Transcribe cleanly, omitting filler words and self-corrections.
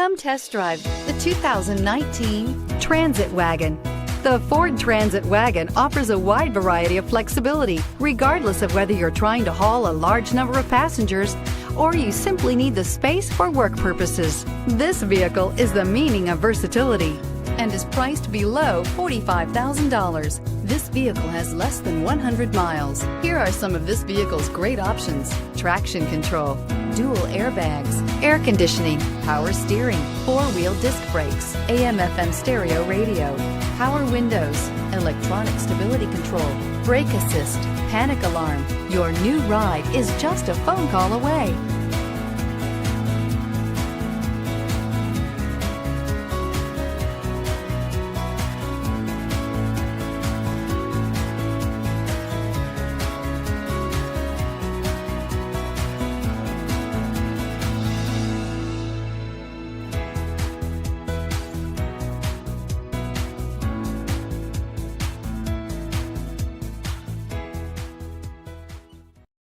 Come test drive the 2019 Transit Wagon. The Ford Transit Wagon offers a wide variety of flexibility, regardless of whether you're trying to haul a large number of passengers or you simply need the space for work purposes. This vehicle is the meaning of versatility and is priced below $45,000. This vehicle has less than 100 miles. Here are some of this vehicle's great options: traction control, dual airbags, air conditioning, power steering, four-wheel disc brakes, AM/FM stereo radio, power windows, electronic stability control, brake assist, panic alarm. Your new ride is just a phone call away.